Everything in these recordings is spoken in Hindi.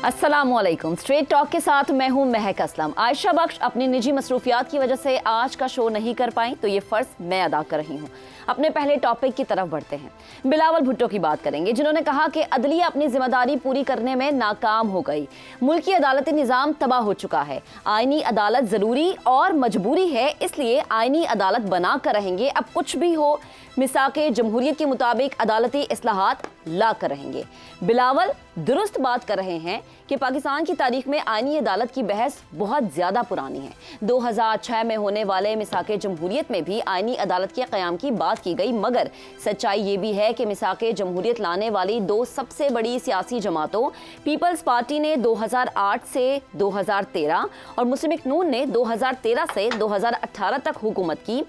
अस्सलामुअलैकुम। स्ट्रेट टॉक के साथ मैं हूं महक असलम। आयशा बख्श अपनी निजी मसरूफियात की वजह से आज का शो नहीं कर पाई, तो ये फ़र्ज मैं अदा कर रही हूं। अपने पहले टॉपिक की तरफ बढ़ते हैं। बिलावल भुट्टो की बात करेंगे, जिन्होंने कहा कि अदलिया अपनी जिम्मेदारी पूरी करने में नाकाम हो गई। मुल्की अदालती निज़ाम तबाह हो चुका है। आईनी अदालत ज़रूरी और मजबूरी है, इसलिए आईनी अदालत बना कर रहेंगे। अब कुछ भी हो, मिसाके जमहूरियत के मुताबिक अदालती इस्लाहात ला कर रहेंगे। बिलावल दुरुस्त बात कर रहे हैं कि पाकिस्तान की तारीख में आईनी अदालत की बहस बहुत ज़्यादा पुरानी है। 2006 में होने वाले मिसाके जमहूरियत में भी आईनी अदालत के क़याम की बात की गई, मगर सच्चाई ये भी है कि मिसाके जमहूरियत लाने वाली दो सबसे बड़ी सियासी जमातों पीपल्स पार्टी ने 2008 से 2013 और मुस्लिम लीग नून ने 2013 से 2018 तक हुकूमत की।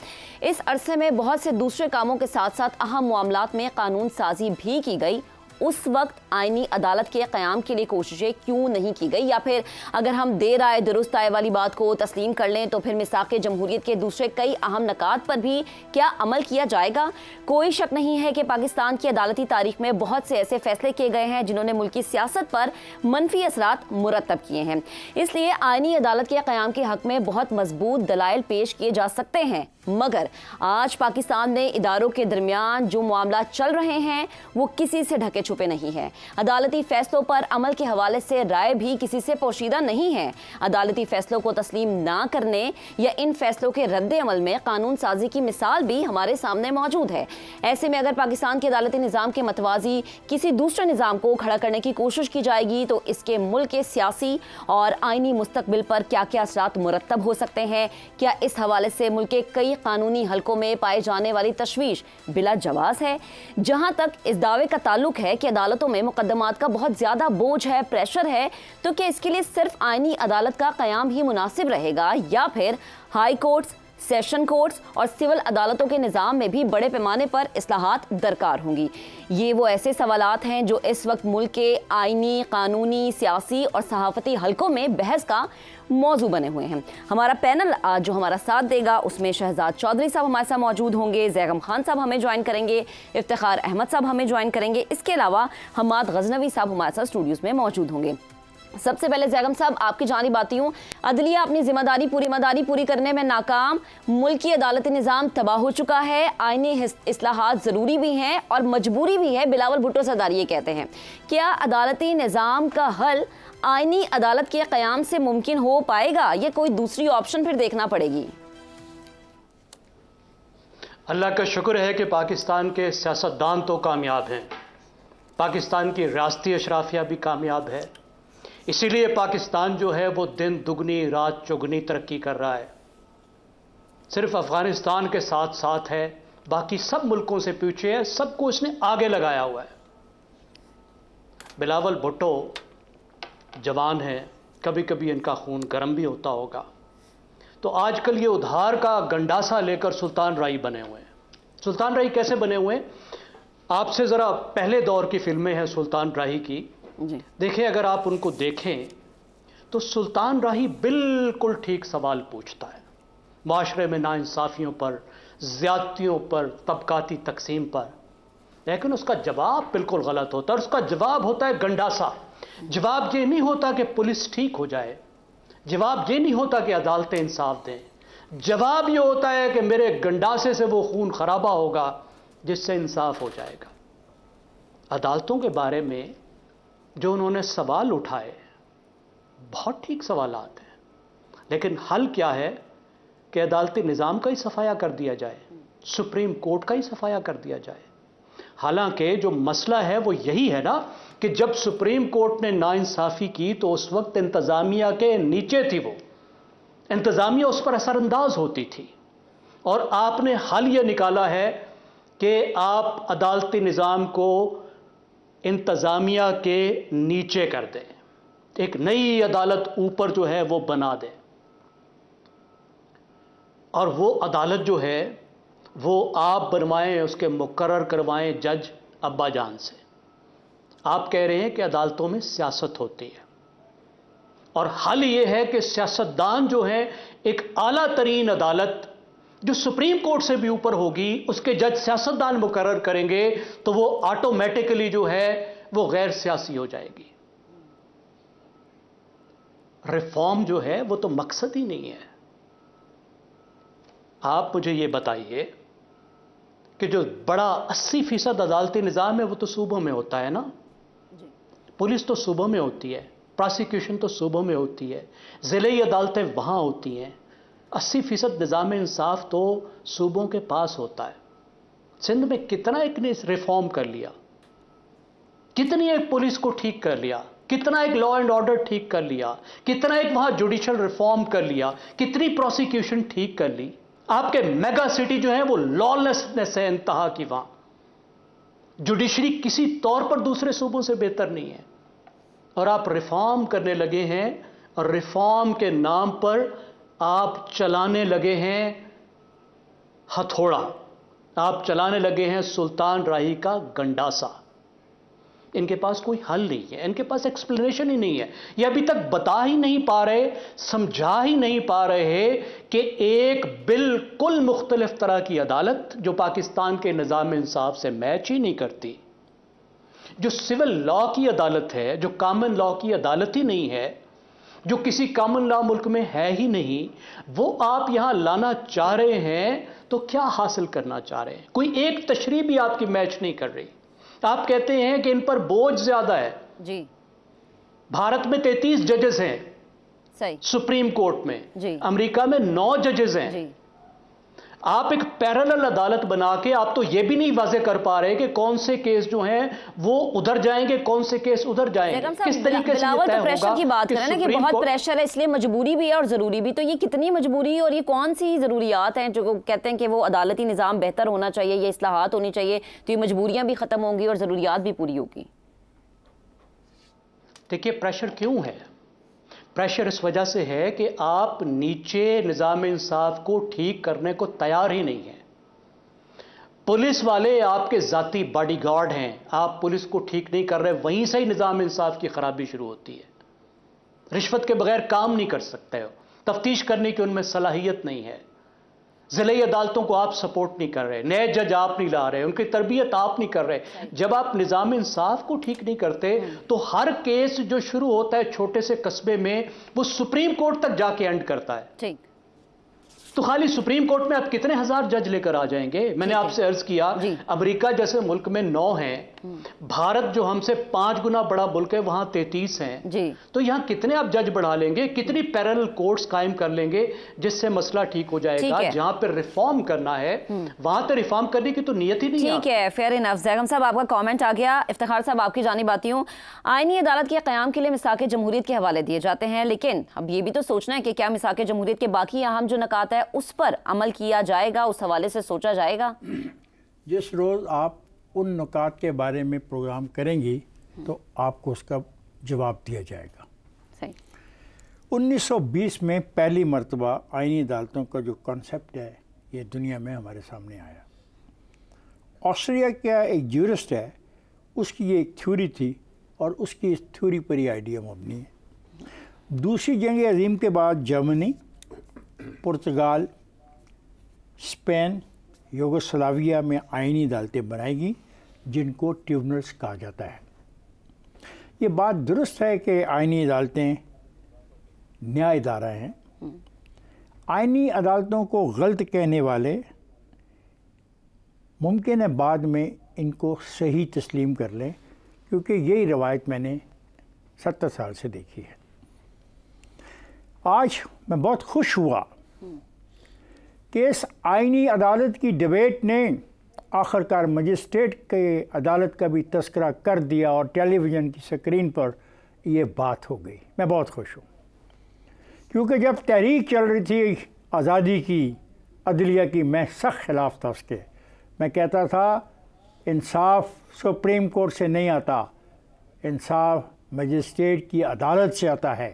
इस अरसे में बहुत से दूसरे कामों के साथ साथ अहम मामलात में कानून साजी भी की गई। उस वक्त आईनी अदालत के क़याम के लिए कोशिशें क्यों नहीं की गई, या फिर अगर हम देर आए दुरुस्त आए वाली बात को तस्लीम कर लें तो फिर मिसाके जमहूरियत के दूसरे कई अहम नकात पर भी क्या अमल किया जाएगा? कोई शक नहीं है कि पाकिस्तान की अदालती तारीख में बहुत से ऐसे फैसले किए गए हैं जिन्होंने मुल्की सियासत पर मनफी असरात मुरतब किए हैं। इसलिए आईनी अदालत के क़याम के हक़ में बहुत मजबूत दलाइल पेश किए जा सकते हैं, मगर आज पाकिस्तान में इदारों के दरमियान जो मामला चल रहे हैं वो किसी से ढके छुपे नहीं है। अदालती फैसलों पर अमल के हवाले से राय भी किसी से पोशीदा नहीं है। अदालती फैसलों को तस्लीम ना करने या इन फैसलों के रद्द अमल में कानून साजी की मिसाल भी हमारे सामने मौजूद है। ऐसे में अगर पाकिस्तान के अदालती निज़ाम के मतवाजी किसी दूसरे निज़ाम को खड़ा करने की कोशिश की जाएगी तो इसके मुल्क के सियासी और आईनी मुस्तकबिल पर क्या क्या असरात मुरतब हो सकते हैं? क्या इस हवाले से मुल्क के कई कानूनी हलकों में पाए जाने वाली तशवीश बिला जवाब है? जहां तक इस दावे का ताल्लुक है कि अदालतों में मुकदमात का बहुत ज्यादा बोझ है, प्रेशर है, तो क्या इसके लिए सिर्फ आईनी अदालत का क़याम ही मुनासिब रहेगा, या फिर हाई कोर्ट्स, सेशन कोर्ट्स और सिविल अदालतों के निज़ाम में भी बड़े पैमाने पर इस्लाहात दरकार होंगी? ये वो ऐसे सवालात हैं जो इस वक्त मुल्क के आईनी, कानूनी, सियासी और सहाफ़ती हलकों में बहस का मौजू बने हुए हैं। हमारा पैनल आज जो हमारा साथ देगा उसमें शहजाद चौधरी साहब हमारे साथ मौजूद होंगे, जैगम खान साहब हमें ज्वाइन करेंगे, इफ्तिखार अहमद साहब हमें ज्वाइन करेंगे। इसके अलावा हमाद गजनवी साहब हमारे साथ स्टूडियोज़ में मौजूद होंगे। सबसे पहले जैगम साहब, आपकी जानिब आती हूँ। अदलिया अपनी जिम्मेदारी पूरी करने में नाकाम, मुल्की अदालती निज़ाम तबाह हो चुका है, आईनी इस्लाहात ज़रूरी भी हैं और मजबूरी भी है। बिलावल भुट्टो सरदार ये कहते हैं, क्या अदालती निज़ाम का हल आईनी अदालत के क़याम से मुमकिन हो पाएगा, या कोई दूसरी ऑप्शन फिर देखना पड़ेगी? अल्लाह का शुक्र है कि पाकिस्तान के सियासतदान तो कामयाब हैं, पाकिस्तान की रियासती अशराफिया भी कामयाब है। इसीलिए पाकिस्तान जो है वो दिन दुगनी रात चौगुनी तरक्की कर रहा है। सिर्फ अफ़गानिस्तान के साथ साथ है, बाकी सब मुल्कों से पीछे है, सबको इसने आगे लगाया हुआ है। बिलावल भुट्टो जवान है, कभी कभी इनका खून गर्म भी होता होगा, तो आजकल ये उधार का गंडासा लेकर सुल्तान राही बने हुए हैं। सुल्तान राही कैसे बने हुए हैं? आपसे ज़रा पहले दौर की फिल्में हैं सुल्तान राही की, देखें, अगर आप उनको देखें तो सुल्तान राही बिल्कुल ठीक सवाल पूछता है, माशरे में नाइंसाफ़ियों पर, ज़्यादतियों पर, तबकाती तकसीम पर, लेकिन उसका जवाब बिल्कुल गलत होता है। और उसका जवाब होता है गंडासा। जवाब ये नहीं होता कि पुलिस ठीक हो जाए, जवाब ये नहीं होता कि अदालतें इंसाफ दें, जवाब ये होता है कि मेरे गंडासे से वो खून खराबा होगा जिससे इंसाफ हो जाएगा। अदालतों के बारे में जो उन्होंने सवाल उठाए बहुत ठीक सवालात हैं, लेकिन हल क्या है कि अदालती निज़ाम का ही सफाया कर दिया जाए, सुप्रीम कोर्ट का ही सफाया कर दिया जाए। हालांकि जो मसला है वो यही है ना कि जब सुप्रीम कोर्ट ने नाइंसाफ़ी की तो उस वक्त इंतज़ामिया के नीचे थी, वो इंतज़ामिया उस पर असरअंदाज होती थी, और आपने हल ये निकाला है कि आप अदालती निज़ाम को इंतज़ामिया के नीचे कर दें, एक नई अदालत ऊपर जो है वो बना दें, और वो अदालत जो है वो आप बनवाएं, उसके मुकर्रर करवाएं जज अब्बा जान से। आप कह रहे हैं कि अदालतों में सियासत होती है, और हल ये है कि सियासतदान जो है एक आला तरीन अदालत जो सुप्रीम कोर्ट से भी ऊपर होगी, उसके जज सियासतदान मुकर्रर करेंगे, तो वो ऑटोमेटिकली जो है वो गैर सियासी हो जाएगी। रिफॉर्म जो है वो तो मकसद ही नहीं है। आप मुझे ये बताइए कि जो बड़ा 80% अदालती निज़ाम है वो तो सूबों में होता है ना। पुलिस तो सूबों में होती है, प्रोसिक्यूशन तो सूबों में होती है, ज़िले अदालतें वहाँ होती हैं। 80% निज़ाम इंसाफ तो सूबों के पास होता है। सिंध में कितना एक ने रिफॉर्म कर लिया, कितनी एक पुलिस को ठीक कर लिया, कितना एक लॉ एंड ऑर्डर ठीक कर लिया, कितना एक वहां जुडिशियल रिफॉर्म कर लिया, कितनी प्रोसिक्यूशन ठीक कर ली। आपके मेगा सिटी जो है वो लॉलेसनेस है इंतहा की। वहां जुडिशरी किसी तौर पर दूसरे सूबों से बेहतर नहीं है। और आप रिफॉर्म करने लगे हैं और रिफॉर्म के नाम पर आप चलाने लगे हैं हथौड़ा, आप चलाने लगे हैं सुल्तान राही का गंडासा। इनके पास कोई हल नहीं है, इनके पास एक्सप्लेनेशन ही नहीं है। ये अभी तक बता ही नहीं पा रहे, समझा ही नहीं पा रहे कि एक बिल्कुल मुख्तलिफ तरह की अदालत जो पाकिस्तान के निज़ाम इंसाफ से मैच ही नहीं करती, जो सिविल लॉ की अदालत है, जो कॉमन लॉ की अदालत ही नहीं है, जो किसी कॉमन लॉ मुल्क में है ही नहीं, वो आप यहां लाना चाह रहे हैं। तो क्या हासिल करना चाह रहे हैं? कोई एक तशरीह भी आपकी मैच नहीं कर रही। आप कहते हैं कि इन पर बोझ ज्यादा है जी। भारत में 33 जजेस हैं सही, सुप्रीम कोर्ट में जी। अमेरिका में 9 जजेस हैं जी। आप एक पैरेलल अदालत बना के आप तो यह भी नहीं वाज़ेह कर पा रहे कि कौन से केस जो हैं वो उधर जाएंगे, कौन से केस उधर जाएंगे, किस तरीके से बिलावल तो प्रेशर की बात करें ना कि बहुत प्रेशर है, इसलिए मजबूरी भी है और जरूरी भी। तो ये कितनी मजबूरी और ये कौन सी जरूरियात हैं जो कहते हैं कि वो अदालती निज़ाम बेहतर होना चाहिए, ये इस्लाहात होनी चाहिए, तो ये मजबूरियां भी खत्म होंगी और जरूरियात भी पूरी होगी। देखिए प्रेशर क्यों है? प्रेशर इस वजह से है कि आप नीचे निज़ाम इंसाफ को ठीक करने को तैयार ही नहीं है। पुलिस वाले आपके ज़ाती बॉडीगार्ड हैं, आप पुलिस को ठीक नहीं कर रहे, वहीं से ही निज़ाम इंसाफ की खराबी शुरू होती है। रिश्वत के बगैर काम नहीं कर सकते हो, तफ्तीश करने की उनमें सलाहियत नहीं है। ज़िले अदालतों को आप सपोर्ट नहीं कर रहे, नए जज आप नहीं ला रहे, उनकी तरबियत आप नहीं कर रहे। जब आप निज़ाम इंसाफ को ठीक नहीं करते तो हर केस जो शुरू होता है छोटे से कस्बे में वो सुप्रीम कोर्ट तक जाके एंड करता है। ठीक, तो खाली सुप्रीम कोर्ट में आप कितने हजार जज लेकर आ जाएंगे? मैंने आपसे अर्ज किया अमेरिका जैसे मुल्क में 9 हैं, भारत जो हमसे 5 गुना बड़ा मुल्क है वहां 33 हैं जी। तो यहां कितने आप जज बढ़ा लेंगे, कितनी पैरेलल कोर्ट्स कायम कर लेंगे जिससे मसला ठीक हो जाएगा? जहां पर रिफॉर्म करना है वहां तो रिफॉर्म करने की तो नियत ही नहीं है। ठीक है, फेयर इनफ। ज़ैगम साहब आपका कॉमेंट आ गया। इफ्तिखार साहब आपकी जानिब आती हूँ। आईनी अदालत के क़याम के लिए मिसाक़ जमहूरियत के हवाले दिए जाते हैं, लेकिन अब ये भी तो सोचना है कि क्या मिसाक़ जमहूरियत के बाकी अहम जो नकात है उस पर अमल किया जाएगा, उस हवाले से सोचा जाएगा। जिस रोज़ आप उन नुकात के बारे में प्रोग्राम करेंगी तो आपको उसका जवाब दिया जाएगा। सही। 1920 में पहली मरतबा आईनी अदालतों का जो कॉन्सेप्ट है ये दुनिया में हमारे सामने आया। ऑस्ट्रिया का एक ज्यूरिस्ट है, उसकी ये एक थ्योरी थी और उसकी इस थ्योरी पर ही आइडिया मबनी है। दूसरी जंग अजीम के बाद जर्मनी, पुर्तगाल, स्पेन, यूगोस्लाविया में आईनी अदालतें बनाएगी जिनको ट्रिब्यूनल्स कहा जाता है। ये बात दुरुस्त है कि आईनी अदालतें न्याय इदारा हैं। आईनी अदालतों को गलत कहने वाले मुमकिन है बाद में इनको सही तस्लीम कर लें, क्योंकि यही रवायत मैंने 70 साल से देखी है। आज मैं बहुत खुश हुआ कि इस आईनी अदालत की डिबेट ने आखिरकार मजिस्ट्रेट के अदालत का भी तस्करा कर दिया और टेलीविज़न की स्क्रीन पर ये बात हो गई। मैं बहुत खुश हूँ, क्योंकि जब तहरीक चल रही थी आज़ादी की, अदलिया की, मैं सख्त खिलाफ था उसके। मैं कहता था इंसाफ सुप्रीम कोर्ट से नहीं आता, इंसाफ मजिस्ट्रेट की अदालत से आता है,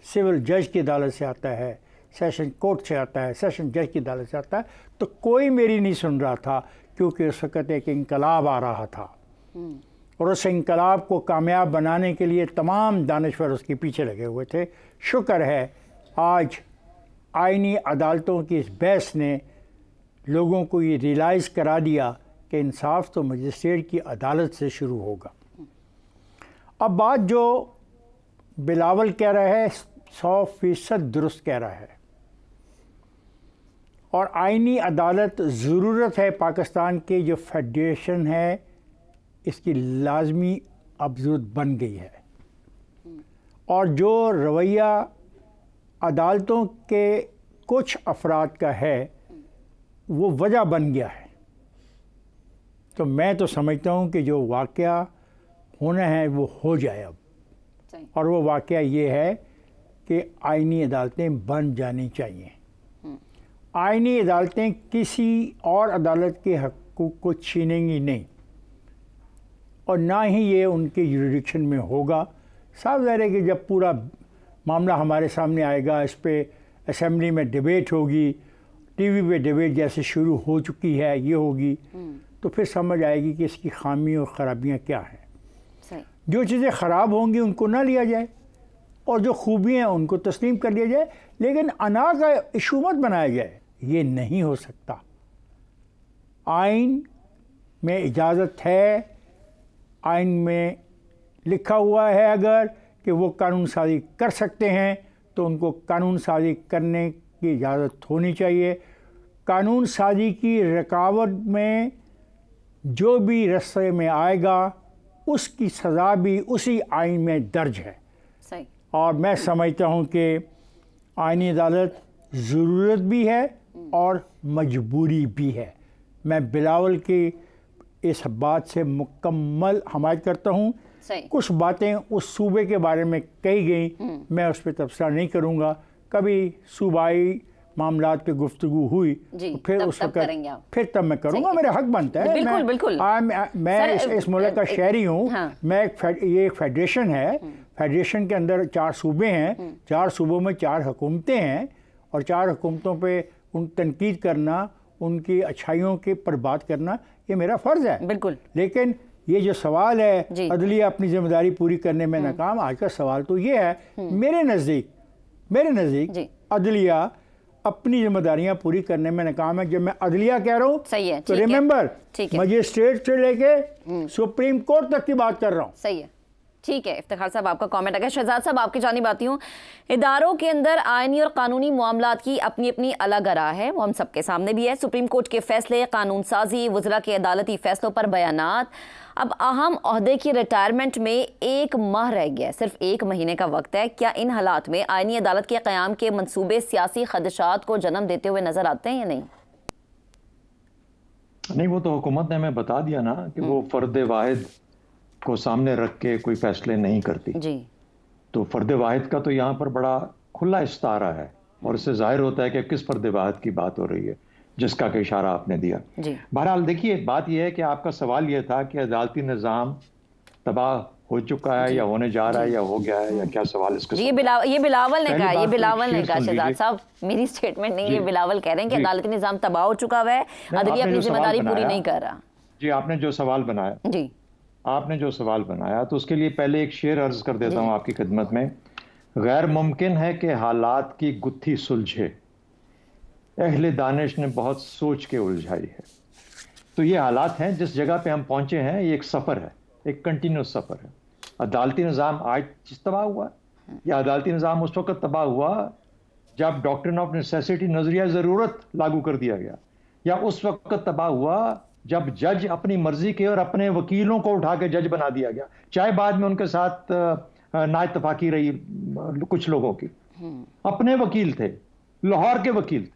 सिविल जज की अदालत से आता है, सेशन कोर्ट से आता है, सेशन जज की अदालत से आता है। तो कोई मेरी नहीं सुन रहा था, क्योंकि उस वक़्त एक इनकलाब आ रहा था और उस इनकलाब को कामयाब बनाने के लिए तमाम दानिश्वर उसके पीछे लगे हुए थे। शुक्र है आज आईनी अदालतों की इस बहस ने लोगों को ये रियलाइज़ करा दिया कि इंसाफ तो मजिस्ट्रेट की अदालत से शुरू होगा। अब बात जो बिलावल कह रहा है 100% दुरुस्त कह रहा है और आईनी अदालत ज़रूरत है पाकिस्तान के जो फेडरेशन है इसकी लाजमी अब ज़रूरत बन गई है। और जो रवैया अदालतों के कुछ अफराद का है वो वजह बन गया है। तो मैं तो समझता हूँ कि जो वाक़या होना है वो हो जाए अब, और वो वाक़या ये है कि आईनी अदालतें बन जानी चाहिए। आईनी अदालतें किसी और अदालत के हक़ूक़ को छीनेंगी नहीं और ना ही ये उनके जुरिडिक्शन में होगा। साफ ज़ाहिर है कि जब पूरा मामला हमारे सामने आएगा, इस पे असेंबली में डिबेट होगी, टीवी पे डिबेट जैसे शुरू हो चुकी है ये होगी, तो फिर समझ आएगी कि इसकी खामी और ख़राबियाँ क्या हैं। जो चीज़ें ख़राब होंगी उनको ना लिया जाए और जो खूबियाँ हैं उनको तस्लीम कर लिया जाए, लेकिन अना का इशू मत बनाया जाए। ये नहीं हो सकता। आइन में इजाज़त है, आइन में लिखा हुआ है अगर कि वो कानून साज़ी कर सकते हैं तो उनको कानून साज़ी करने की इजाज़त होनी चाहिए। कानून साज़ी की रुकावट में जो भी रास्ते में आएगा उसकी सज़ा भी उसी आइन में दर्ज है। सही। और मैं समझता हूँ कि आइनी अदालत ज़रूरत भी है और मजबूरी भी है। मैं बिलावल की इस बात से मुकम्मल हमायत करता हूँ। कुछ बातें उस सूबे के बारे में कही गई, मैं उस पर तबसरा नहीं करूँगा। कभी सूबाई मामलात पे गुफ्तगू हुई तो फिर उस वक्त फिर तब मैं करूँगा, मेरा हक बनता है। बिल्कुल, बिल्कुल। मैं इस मुल्क का शहरी हूँ। हाँ। मैं ये एक फेडरेशन है, फेडरेशन के अंदर 4 सूबे हैं, 4 सूबों में 4 हुकूमतें हैं और 4 हुकूमतों पे उन तनकीद करना, उनकी अच्छाइयों के पर बात करना ये मेरा फ़र्ज़ है। बिल्कुल। लेकिन ये जो सवाल है अदलिया अपनी जिम्मेदारी पूरी करने में नाकाम, आज का सवाल तो ये है मेरे नज़दीक अदलिया अपनी जिम्मेदारियां पूरी करने में नाकाम है। जब मैं अदलिया कह रहा हूँ तो रिमेंबर मजिस्ट्रेट से लेके सुप्रीम कोर्ट तक की बात कर रहा हूँ। सही है, ठीक है। इफ्तिखार साहब आपका कमेंट अगर शहजाद साहब आपकी जानिब आती हूँ। इदारों के अंदर आईनी और कानूनी मामलात की अपनी अपनी अलग राह है, वो हम सबके सामने भी है। सुप्रीम कोर्ट के फैसले, कानून साजी, वज़रा के अदालती फैसलों पर बयानात। अब अहम ओहदे की रिटायरमेंट में 1 माह रह गया, सिर्फ 1 महीने का वक्त है। क्या इन हालात में आईनी अदालत के क़याम के मंसूबे सियासी खदशात को जन्म देते हुए नजर आते हैं या नहीं? नहीं, वो तो हुकूमत ने हमें बता दिया ना कि वो फर्द वाहिद को सामने रख के कोई फैसले नहीं करती जी। तो फर्द वाहिद का तो यहाँ पर बड़ा खुला इस्तारा है और इससे जाहिर होता है कि किस फर्द वाहिद की बात हो रही है जिसका कि इशारा आपने दिया। बहरहाल देखिए, बात यह है कि आपका सवाल यह था कि अदालती निज़ाम तबाह हो चुका है या होने जा रहा है या हो गया है या क्या सवाल इसका? ये बिलावल ने कहा, ये बिलावल ने कहा शहजाद साहब, मेरी स्टेटमेंट नहीं, ये बिलावल कह रहे हैं कि अदालती निज़ाम तबाह हो चुका है, अदलिया अपनी जिम्मेदारी पूरी नहीं कर रहा। जी, आपने जो सवाल बनाया तो उसके लिए पहले एक शेर अर्ज कर देता हूँ आपकी खिदमत में। गैर मुमकिन है कि हालात की गुत्थी सुलझे, अहले दानिश ने बहुत सोच के उलझाई है। तो ये हालात हैं, जिस जगह पे हम पहुंचे हैं ये एक सफ़र है, एक कंटिन्यूस सफ़र है। अदालती निज़ाम आज तबाह हुआ या अदालती निज़ाम उस वक्त तबाह हुआ जब डॉक्ट्रिन ऑफ नेसेसिटी, नजरिया ज़रूरत लागू कर दिया गया, या उस वक्त तबाह हुआ जब जज अपनी मर्जी के और अपने वकीलों को उठा के जज बना दिया गया, चाहे बाद में उनके साथ नाइतफाकी रही कुछ लोगों की। अपने वकील थे, लाहौर के वकील थे।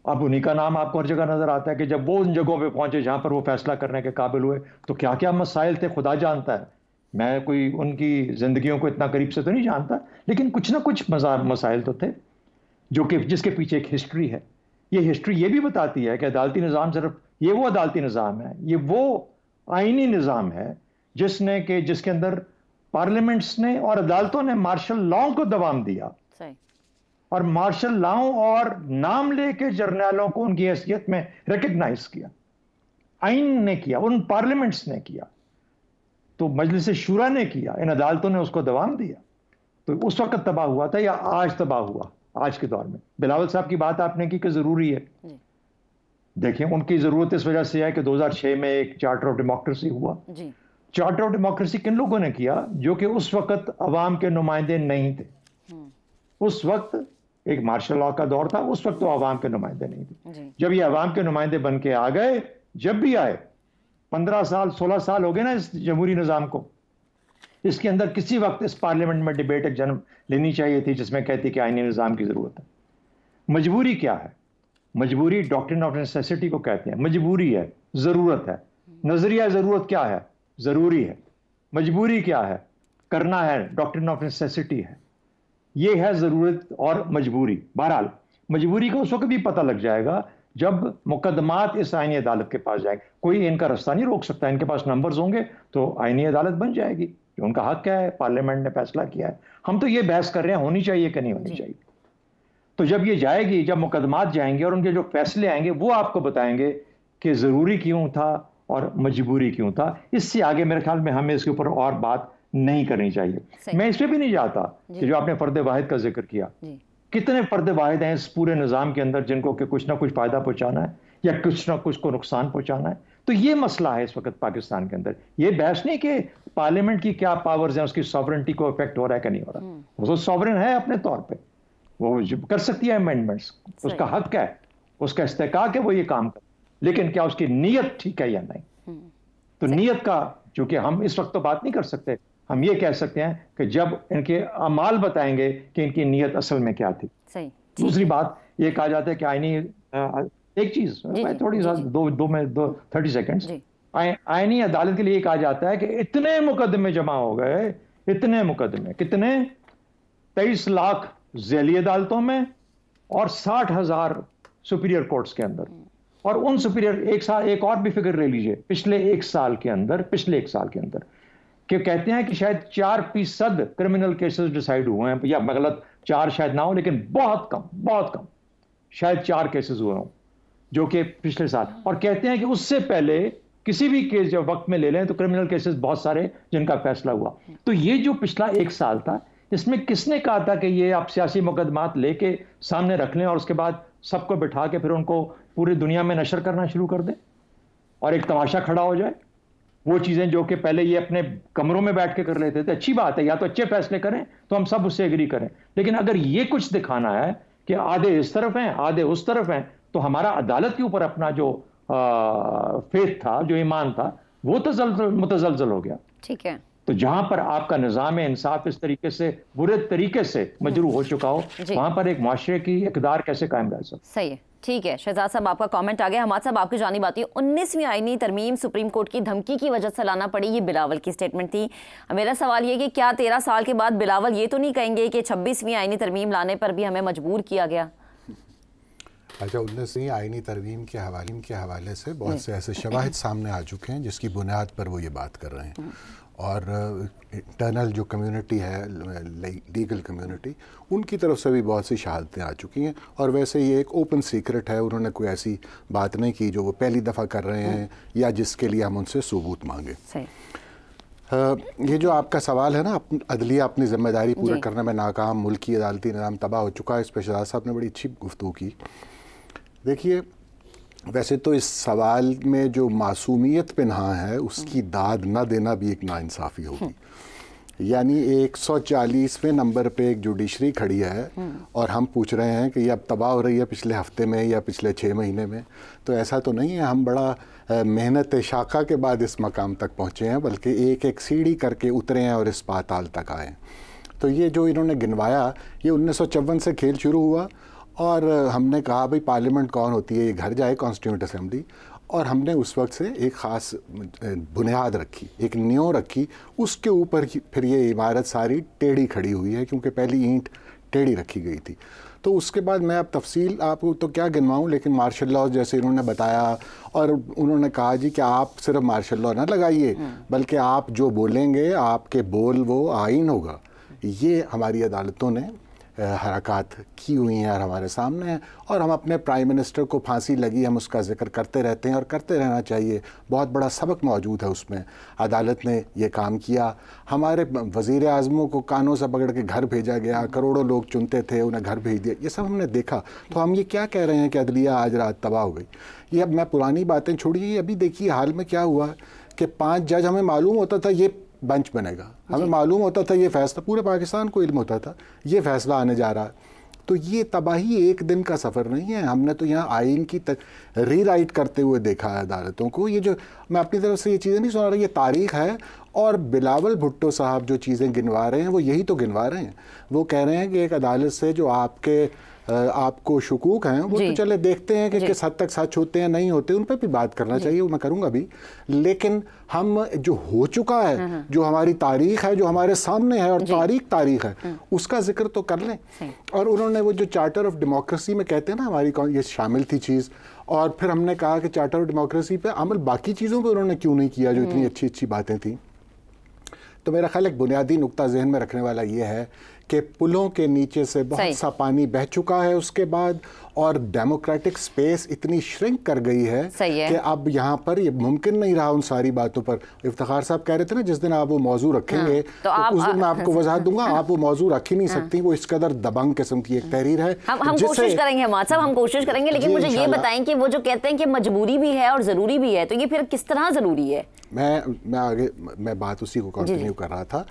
अब उन्हीं का नाम आपको हर जगह नजर आता है कि जब वो उन जगहों पे पहुंचे जहां पर वो फैसला करने के काबिल हुए तो क्या क्या मसाइल थे खुदा जानता है। मैं कोई उनकी जिंदगियों को इतना करीब से तो नहीं जानता, लेकिन कुछ ना कुछ मसाइल तो थे जो कि जिसके पीछे एक हिस्ट्री है। ये हिस्ट्री ये भी बताती है कि अदालती निज़ाम सिर्फ ये वो अदालती निज़ाम है, ये वो आईनी निज़ाम है जिसके अंदर पार्लियामेंट्स ने और अदालतों ने मार्शल लॉ को दवाम दिया और मार्शल लॉ और नाम लेके जर्नैलों को उनकी हैसियत में रिकग्नाइज किया। आइन ने किया, उन पार्लियामेंट्स ने किया, तो मजलिस शूरा ने किया, इन अदालतों ने उसको दवाम दिया। तो उस वक्त तबाह हुआ था या आज तबाह हुआ आज के दौर में? बिलावल साहब की बात आपने की कि जरूरी है। देखिए, उनकी जरूरत इस वजह से है कि 2006 में एक चार्टर ऑफ डेमोक्रेसी हुआ। चार्टर ऑफ डेमोक्रेसी किन लोगों ने किया? जो कि उस वक्त अवाम के नुमाइंदे नहीं थे। उस वक्त एक मार्शल लॉ का दौर था, उस वक्त तो आवाम के नुमाइंदे नहीं थे। जब ये आवाम के नुमाइंदे बन के आ गए, जब भी आए, 15 साल 16 साल हो गए ना इस जमहूरी निज़ाम को, इसके अंदर किसी वक्त इस पार्लियामेंट में डिबेट एक जन्म लेनी चाहिए थी जिसमें कहती कि आईनी निज़ाम की ज़रूरत है। मजबूरी क्या है? मजबूरी डॉक्ट्रिन ऑफ नेसेसिटी को कहते हैं। मजबूरी है, ज़रूरत है। नज़रिया ज़रूरत क्या है? ज़रूरी है। मजबूरी क्या है? करना है, डॉक्ट्रिन ऑफ नेसेसिटी है। ये है ज़रूरत और मजबूरी। बहरहाल मजबूरी का उस वक्त भी पता लग जाएगा जब मुकदमात इस आईनी अदालत के पास जाएंगे। कोई इनका रास्ता नहीं रोक सकता, इनके पास नंबर्स होंगे तो आईनी अदालत बन जाएगी, जो उनका हक है, पार्लियामेंट ने फैसला किया है। हम तो ये बहस कर रहे हैं होनी चाहिए कि नहीं होनी चाहिए। तो जब ये जाएगी, जब मुकदमात जाएंगे और उनके जो फैसले आएंगे वो आपको बताएंगे कि ज़रूरी क्यों था और मजबूरी क्यों था। इससे आगे मेरे ख्याल में हमें इसके ऊपर और बात नहीं करनी चाहिए। मैं इस पर भी नहीं जाता कि जो आपने फर्द वाहिद का जिक्र किया, कितने फर्द वाहिद हैं इस पूरे निज़ाम के अंदर जिनको कि कुछ ना कुछ फ़ायदा पहुंचाना है या कुछ ना कुछ को नुकसान पहुंचाना है। तो ये मसला है इस वक्त पाकिस्तान के अंदर। ये बहस नहीं कि पार्लियामेंट की क्या पावर्स हैं, उसकी सॉवरेनिटी को इफेक्ट हो रहा है कि नहीं हो रहा। वो तो सॉवरेन है अपने तौर पर, वो कर सकती है अमेंडमेंट्स, उसका हक है, उसका इस्तेकाक है वो ये काम कर, लेकिन क्या उसकी नीयत ठीक है या नहीं। तो नीयत का चूंकि हम इस वक्त तो बात नहीं कर सकते, हम ये कह सकते हैं कि जब इनके अमाल बताएंगे कि इनकी नीयत असल में क्या थी। सही। दूसरी बात ये कहा जाता है कि आईनी एक चीज थोड़ी सा 30 सेकेंड्स, आईनी अदालत के लिए कहा जाता है कि इतने मुकदमे जमा हो गए, इतने मुकदमे, कितने 23 लाख ज़ैली अदालतों में और 60,000 सुपीरियर कोर्ट्स के अंदर। और उन सुपीरियर एक और भी फिगर ले लीजिए, पिछले एक साल के अंदर कि कहते हैं कि शायद 4% क्रिमिनल केसेस डिसाइड हुए हैं, या गलत 4 शायद ना हो, लेकिन बहुत कम शायद 4 केसेस हुए हों जो कि पिछले साल। और कहते हैं कि उससे पहले किसी भी केस जब वक्त में ले लें तो क्रिमिनल केसेस बहुत सारे जिनका फैसला हुआ। तो ये जो पिछला एक साल था, इसमें किसने कहा था कि ये आप सियासी मुकदमात लेके सामने रख लें और उसके बाद सबको बिठा के फिर उनको पूरी दुनिया में नशर करना शुरू कर दें और एक तमाशा खड़ा हो जाए। वो चीज़ें जो कि पहले ये अपने कमरों में बैठ के कर लेते थे, अच्छी बात है, या तो अच्छे फैसले करें तो हम सब उससे एग्री करें, लेकिन अगर ये कुछ दिखाना है कि आधे इस तरफ हैं आधे उस तरफ हैं, तो हमारा अदालत के ऊपर अपना जो फेथ था, जो ईमान था, वो तो मुतज़लज़ल हो गया। ठीक है। तो जहां पर आपका निज़ाम इंसाफ इस तरीके से बुरे तरीके से मजरूह हो चुका हो, वहां पर एक माशरे की इक़दार कैसे कायम रह सकती? सही है, ठीक है। शहजाद साहब आपका कमेंट आ गया। हमाद साहब आपकी जानिब आती है। 19वीं आईनी तरमीम सुप्रीम कोर्ट की धमकी की वजह से लाना पड़ी, ये बिलावल की स्टेटमेंट थी। मेरा सवाल ये कि क्या 13 साल के बाद बिलावल ये तो नहीं कहेंगे कि 26वीं आईनी तरमीम लाने पर भी हमें मजबूर किया गया? अच्छा, 19वीं आईनी तरमीम के हवाले से बहुत से ऐसे शवाहिद सामने आ चुके हैं जिसकी बुनियाद पर वो ये बात कर रहे हैं। और इंटरनल जो कम्युनिटी है, लीगल कम्युनिटी, उनकी तरफ से भी बहुत सी शहादतें आ चुकी हैं। और वैसे ये एक ओपन सीक्रेट है, उन्होंने कोई ऐसी बात नहीं की जो वो पहली दफ़ा कर रहे हैं या जिसके लिए हम उनसे सबूत मांगे। ये जो आपका सवाल है ना, अदलिया अपनी ज़िम्मेदारी पूरा करने में नाकाम, मुल्की अदालती निज़ाम तबाह हो चुका है, इस पर शहजाद साहब ने बड़ी अच्छी गुफ्तगू की। देखिए, वैसे तो इस सवाल में जो मासूमियत पिन्हा है उसकी दाद न देना भी एक नाइंसाफ़ी होगी। यानी 140वें नंबर पे एक जुडिशरी खड़ी है और हम पूछ रहे हैं कि ये अब तबाह हो रही है पिछले हफ्ते में या पिछले 6 महीने में। तो ऐसा तो नहीं है, हम बड़ा मेहनत शाखा के बाद इस मकाम तक पहुँचे हैं, बल्कि एक एक सीढ़ी करके उतरे हैं और इस पाताल तक आए। तो ये जो इन्होंने गिनवाया, ये 1954 से खेल शुरू हुआ और हमने कहा भाई पार्लियामेंट कौन होती है, ये घर जाए कॉन्स्टिट्यूंट असेंबली। और हमने उस वक्त से एक ख़ास बुनियाद रखी, एक नींव रखी, उसके ऊपर फिर ये इमारत सारी टेढ़ी खड़ी हुई है क्योंकि पहली ईंट टेढ़ी रखी गई थी। तो उसके बाद मैं अब तफसील आपको तो क्या गिनवाऊँ, लेकिन मार्शल लॉ जैसे इन्होंने बताया और उन्होंने कहा जी कि आप सिर्फ मार्शल लॉ ना लगाइए, बल्कि आप जो बोलेंगे आपके बोल वो आइन होगा। ये हमारी अदालतों ने हरकत की हुई हैं और हमारे सामने हैं। और हम अपने प्राइम मिनिस्टर को फांसी लगी, हम उसका जिक्र करते रहते हैं और करते रहना चाहिए। बहुत बड़ा सबक मौजूद है उसमें। अदालत ने ये काम किया, हमारे वज़ीर आज़मों को कानों से पकड़ के घर भेजा गया, करोड़ों लोग चुनते थे, उन्हें घर भेज दिया, ये सब हमने देखा। तो हम ये क्या कह रहे हैं कि अदलिया आज रात तबाह हो गई? ये अब मैं पुरानी बातें छोड़िए, अभी देखिए हाल में क्या हुआ कि 5 जज, हमें मालूम होता था ये बेंच बनेगा। हमें मालूम होता था ये फैसला, पूरे पाकिस्तान को इल्म होता था ये फैसला आने जा रहा है। तो ये तबाही एक दिन का सफ़र नहीं है। हमने तो यहाँ आइन की रीराइट करते हुए देखा है अदालतों को। ये जो मैं अपनी तरफ से ये चीज़ें नहीं सुना रहा, ये तारीख़ है। और बिलावल भुट्टो साहब जो चीज़ें गिनवा रहे हैं वो यही तो गिनवा रहे हैं। वो कह रहे हैं कि एक अदालत से जो आपको शुकूक हैं वो तो चले देखते हैं कि किस हद तक सच होते हैं नहीं होते, उन पर भी बात करना चाहिए, वो मैं करूँगा भी। लेकिन हम जो हो चुका है, जो हमारी तारीख है, जो हमारे सामने है और तारीख है, उसका जिक्र तो कर लें। और उन्होंने वो जो चार्टर ऑफ डेमोक्रेसी में कहते हैं ना हमारी ये शामिल थी चीज़, और फिर हमने कहा कि चार्टर ऑफ डेमोक्रेसी पे अमल बाकी चीज़ों पर उन्होंने क्यों नहीं किया जो इतनी अच्छी अच्छी बातें थी। तो मेरा ख्याल एक बुनियादी नुक्ता जहन में रखने वाला ये है कि पुलों के नीचे से बहुत सा पानी बह चुका है उसके बाद, और डेमोक्रेटिक स्पेस इतनी श्रिंक कर गई है कि अब यहाँ पर ये मुमकिन नहीं रहा उन सारी बातों पर। इफ्तिखार साहब कह रहे थे ना जिस दिन आप वो मौजू रखेंगे तो उस दिन मैं आपको वजाहत दूंगा, आप वो मौजू रख ही नहीं सकती। वो इस कदर दबंग किस्म की एक तहरीर है। हम कोशिश करेंगे हमाद साहब, हम कोशिश करेंगे, लेकिन मुझे ये बताएं कि वो जो कहते हैं कि मजबूरी भी है और ज़रूरी भी है, तो ये फिर किस तरह ज़रूरी है? मैं बात उसी को कंटिन्यू कर रहा था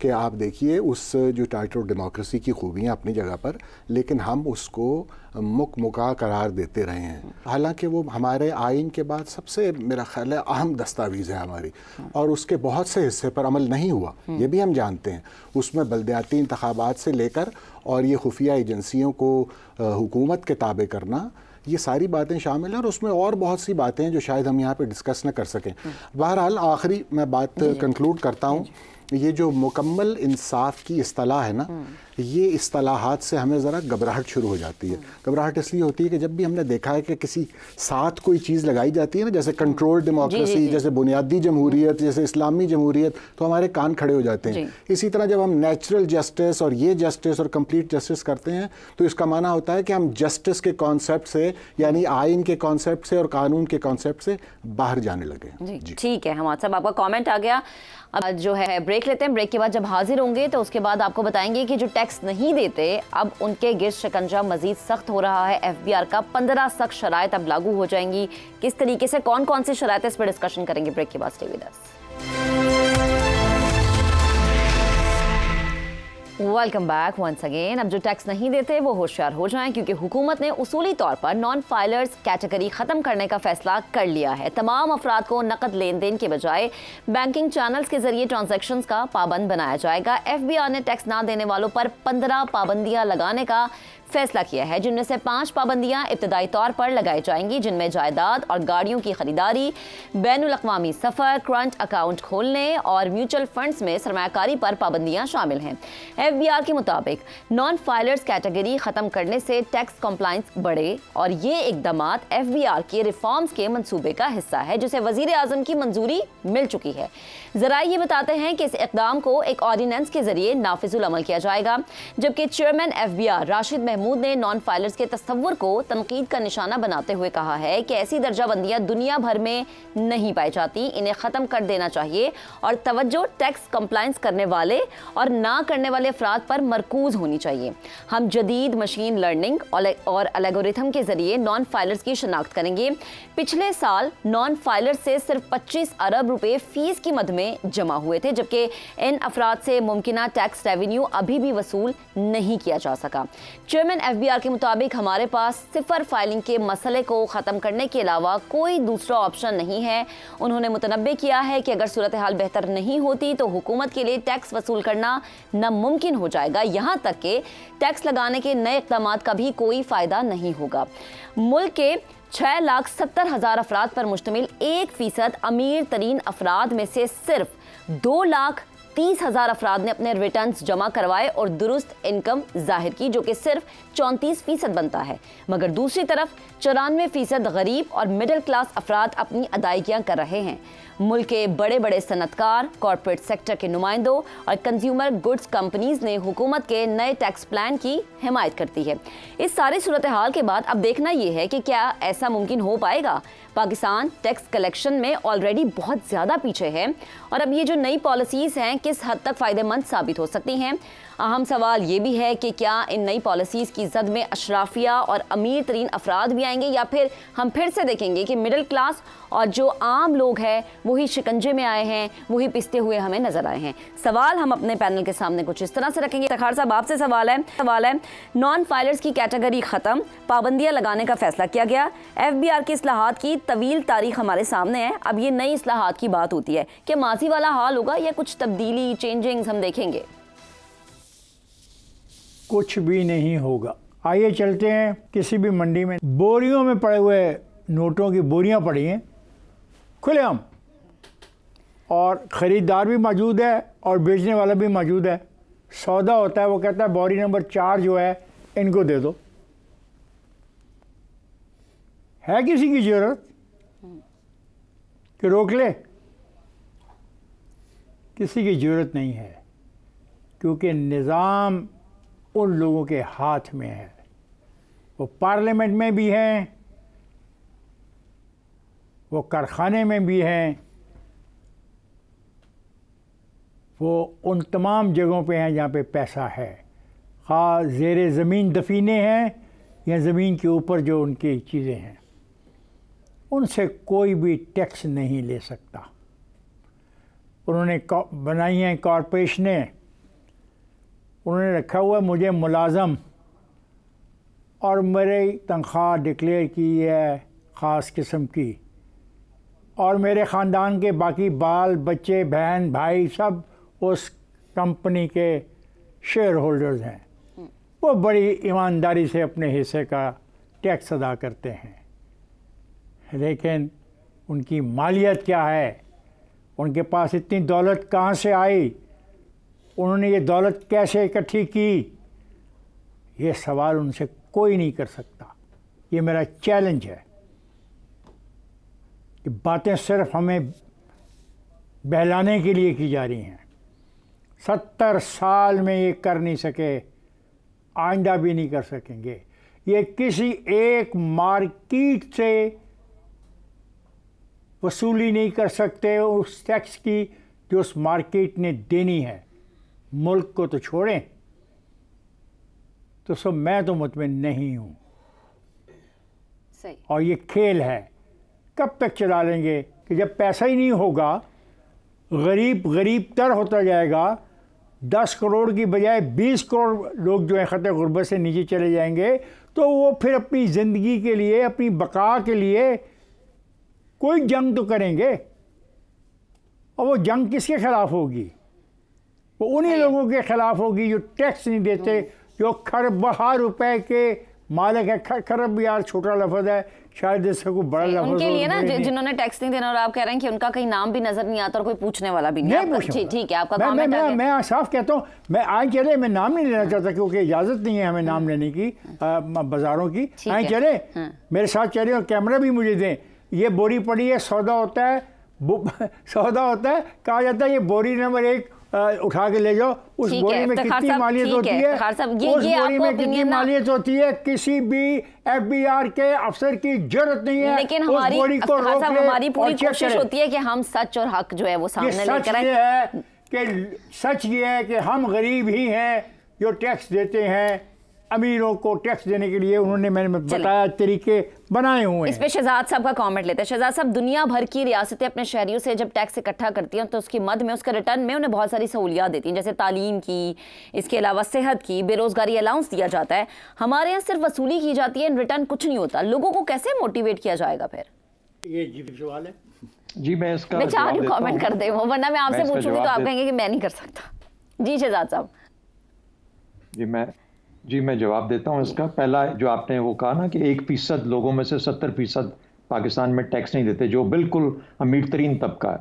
कि आप देखिए उस जो चार्टर ऑफ डेमोक्रेसी की खूबियाँ अपनी जगह पर, लेकिन हम उसको मुका करार देते रहे हैं। हालांकि वो हमारे आइन के बाद सबसे मेरा ख्याल है अहम दस्तावेज़ है हमारी, और उसके बहुत से हिस्से पर अमल नहीं हुआ, ये भी हम जानते हैं। उसमें बल्दियाती इंतखाबात से लेकर और ये खुफिया एजेंसियों को हुकूमत के ताबे करना, ये सारी बातें शामिल हैं, और उसमें और बहुत सी बातें हैं जो शायद हम यहाँ पे डिस्कस न कर सकें। बहरहाल आखिरी मैं बात कंक्लूड करता हूँ, ये जो मुकम्मल इंसाफ की इस्तिलाह है ना, ये इस्तिलाहात से हमें ज़रा घबराहट शुरू हो जाती है। घबराहट इसलिए होती है कि जब भी हमने देखा है कि किसी साथ कोई चीज़ लगाई जाती है ना, जैसे कंट्रोल डेमोक्रेसी, जैसे बुनियादी जमहूरियत, जैसे इस्लामी जमहूरियत, तो हमारे कान खड़े हो जाते हैं। इसी तरह जब हम नेचुरल जस्टिस और ये जस्टिस और कंप्लीट जस्टिस करते हैं तो इसका माना होता है कि हम जस्टिस के कॉन्सेप्ट से, यानी आइन के कॉन्सेप्ट से और कानून के कॉन्सेप्ट से बाहर जाने लगे। ठीक है हमाद साहब, आपका कॉमेंट आ गया। अब जो है ब्रेक लेते हैं, ब्रेक के बाद जब हाजिर होंगे तो उसके बाद आपको बताएंगे कि जो टैक्स नहीं देते अब उनके गिर्द शिकंजा मजीद सख्त हो रहा है। FBR का 15 सख्त शराइत अब लागू हो जाएंगी, किस तरीके से, कौन कौन सी शराइत, इस पर डिस्कशन करेंगे ब्रेक के बाद। Stay with us. Welcome back once again. अब जो टैक्स नहीं देते वो होशियार हो जाएं, क्योंकि हुकूमत ने उसूली तौर पर नॉन फाइलर्स कैटेगरी ख़त्म करने का फैसला कर लिया है। तमाम अफराद को नकद लेन देन के बजाय बैंकिंग चैनल्स के जरिए ट्रांजैक्शंस का पाबंद बनाया जाएगा। FBR ने टैक्स ना देने वालों पर 15 पाबंदियां लगाने का फैसला किया है, जिनमें से 5 पाबंदियां इब्तदाई तौर पर लगाई जाएंगी, जिनमें जायदाद और गाड़ियों की खरीदारी, बैनुल अक़वामी सफ़र, करंट अकाउंट खोलने और म्यूचुअल फंड्स में सरमायाकारी पर पाबंदियां शामिल हैं। FBR के मुताबिक नॉन फाइलर्स कैटेगरी ख़त्म करने से टैक्स कंप्लायंस बढ़े, और ये इक़दामात FBR के रिफॉर्म्स के मंसूबे का हिस्सा है, जिसे वज़ीर आज़म की मंजूरी मिल चुकी है। ज़राए ये बताते हैं कि इस इक़दाम को एक ऑर्डिनेंस के जरिए नाफिजुल अमल किया जाएगा, जबकि चेयरमैन FBR राशिद महमूद ने नॉन फाइलर्स के तस्वुर को तनकीद का निशाना बनाते हुए कहा है कि ऐसी दर्जाबंदियां दुनिया भर में नहीं पाई जाती, इन्हें ख़त्म कर देना चाहिए और तवज्जो टैक्स कंप्लायंस करने वाले और ना करने वाले अफराद पर मरकूज होनी चाहिए। हम जदीद मशीन लर्निंग और एल्गोरिथम के जरिए नॉन फाइलर्स की शनाख्त करेंगे। पिछले साल नॉन फाइलर्स से सिर्फ 25 अरब रुपए फीस की मद में जमा हुए थे, जबकि इन अफराद से मुमकिना टैक्स रेवेन्यू अभी भी वसूल नहीं किया जा सका। चेयरमैन FBR के मुताबिक हमारे पास सिफर फाइलिंग के मसले को ख़त्म करने के अलावा कोई दूसरा ऑप्शन नहीं है। उन्होंने मुतनब्बे किया है कि अगर सूरत हाल बेहतर नहीं होती तो हुकूमत के लिए टैक्स वसूल करना नामुमकिन हो जाएगा, यहाँ तक कि टैक्स लगाने के नए इक़दाम का भी कोई फ़ायदा नहीं होगा। मुल्क के 6,70,000 अफराद पर मुश्तमिल 1% अमीर तरीन अफराद में से सिर्फ 2,30,000 अफराद ने अपने रिटर्न्स जमा करवाए और दुरुस्त इनकम जाहिर की, जो कि सिर्फ 34% बनता है। मगर दूसरी तरफ 94% गरीब और मिडिल क्लास अफराद अपनी अदायगियां कर रहे हैं। मुल्क के बड़े बड़े सनतकार, कॉर्पोरेट सेक्टर के नुमाइंदों और कंज्यूमर गुड्स कंपनीज ने हुकूमत के नए टैक्स प्लान की हिमायत करती है। इस सारी सूरत हाल के बाद अब देखना यह है कि क्या ऐसा मुमकिन हो पाएगा। पाकिस्तान टैक्स कलेक्शन में ऑलरेडी बहुत ज़्यादा पीछे है और अब ये जो नई पॉलिसीज़ हैं किस हद तक फ़ायदेमंद साबित हो सकती हैं। अहम सवाल ये भी है कि क्या इन नई पॉलिसीज़ की जद में अशराफिया और अमीर तरीन अफराद भी आएंगे या फिर हम फिर से देखेंगे कि मिडिल क्लास और जो आम लोग हैं वही शिकंजे में आए हैं, वही पिसते हुए हमें नजर आए हैं। सवाल हम अपने पैनल के सामने कुछ इस तरह से रखेंगे। तखार साहब, आपसे सवाल है नॉन फाइलर्स की कैटेगरी ख़त्म, पाबंदियाँ लगाने का फैसला किया गया, FBR की इस्लाहात की तवील तारीख हमारे सामने है, अब ये नई इस्लाहात की बात होती है, क्या माजी वाला हाल होगा या कुछ तब्दीली चेंजिंग्स हम देखेंगे? कुछ भी नहीं होगा। आइए चलते हैं किसी भी मंडी में, बोरियों में पड़े हुए नोटों की बोरियां पड़ी हैं खुलेआम, और ख़रीदार भी मौजूद है और बेचने वाला भी मौजूद है। सौदा होता है, वो कहता है बोरी नंबर 4 जो है इनको दे दो। है किसी की ज़रूरत कि रोक ले? किसी की ज़रूरत नहीं है, क्योंकि निज़ाम उन लोगों के हाथ में है। वो पार्लियामेंट में भी हैं, वो कारखाने में भी हैं, वो उन तमाम जगहों पे हैं जहाँ पे पैसा है, ख़ास ज़ेरे ज़मीन दफीने हैं या ज़मीन के ऊपर जो उनकी चीज़ें हैं, उनसे कोई भी टैक्स नहीं ले सकता। उन्होंने बनाई हैं कॉरपोरेशनें, उन्होंने रखा हुआ मुझे मुलाजम और मेरी तनख्वाह डिक्लेयर की है ख़ास किस्म की, और मेरे ख़ानदान के बाकी बाल बच्चे बहन भाई सब उस कंपनी के शेयर होल्डर्स हैं। वो बड़ी ईमानदारी से अपने हिस्से का टैक्स अदा करते हैं, लेकिन उनकी मालियत क्या है, उनके पास इतनी दौलत कहाँ से आई, उन्होंने ये दौलत कैसे इकट्ठी की, ये सवाल उनसे कोई नहीं कर सकता। ये मेरा चैलेंज है कि बातें सिर्फ हमें बहलाने के लिए की जा रही हैं। 70 साल में ये कर नहीं सके, आइंदा भी नहीं कर सकेंगे। ये किसी एक मार्केट से वसूली नहीं कर सकते उस टैक्स की जो उस मार्केट ने देनी है। मुल्क को तो छोड़ें, तो सब मैं तो मुतमिन नहीं हूँ। सही। और ये खेल है, कब तक चला लेंगे कि जब पैसा ही नहीं होगा, गरीब गरीब तर होता जाएगा, 10 करोड़ की बजाय 20 करोड़ लोग जो है ख़तरे गुर्बत से नीचे चले जाएंगे, तो वो फिर अपनी ज़िंदगी के लिए, अपनी बका के लिए कोई जंग तो करेंगे। और वो जंग किसके ख़िलाफ़ होगी? वो उन्हीं लोगों के ख़िलाफ़ होगी जो टैक्स नहीं देते, जो खरबहा रुपए के मालिक है। खरब यार छोटा लफ्ज़ है, शायद इससे कोई बड़ा लफ्ज़ उनके लिए ना जिन्होंने टैक्स नहीं देना, और आप कह रहे हैं कि उनका कहीं नाम भी नज़र नहीं आता और कोई पूछने वाला भी नहीं। ठीक है, आपका कमेंट है। मैं साफ कहता हूँ, मैं आज चले, मैं नाम नहीं लेना चाहता क्योंकि इजाज़त नहीं है हमें नाम लेने की बाज़ारों की। आज चले, मेरे साथ चले और कैमरा भी मुझे दें। ये बोरी पड़ी है, सौदा होता है, कहा जाता है ये बोरी नंबर 1 उठा के ले जाओ। उस बोरी में कितनी मालियत होती है, उस बोरी में कितनी मालियत होती है, किसी भी FBR के अफसर की जरूरत नहीं है। लेकिन हमारी पूरी कोशिश होती है कि हम सच और हक जो है वो सामने लेकर आए। सच ये है कि हम गरीब ही हैं जो टैक्स देते हैं। अमीरों को टैक्स देने के लिए उन्होंने, मैंने बताया, तरीके बनाए हुए हैं। इस पे शहजाद साहब का कमेंट लेते हैं। शहजाद साहब, दुनिया भर की रियासतें अपने शहरियों से जब टैक्स इकट्ठा करती हैं तो उसकी मद में, उसका रिटर्न में उन्हें बहुत सारी सहूलियात देती हैं, जैसे तालीम की, इसके अलावा सेहत की, बेरोजगारी अलाउंस दिया जाता है। हमारे यहाँ सिर्फ वसूली की जाती है, रिटर्न कुछ नहीं होता। लोगों को कैसे मोटिवेट किया जाएगा फिर? ये सवाल है जी। मैं इसका मैं चाह रही हूँ कमेंट कर दे, वरना मैं आपसे पूछूंगी तो आप कहेंगे कि मैं नहीं कर सकता। जी शहजाद साहब। जी मैं जवाब देता हूं इसका। पहला जो आपने वो कहा ना कि 1% लोगों में से 70% पाकिस्तान में टैक्स नहीं देते, जो बिल्कुल अमीर तरीन तबका है।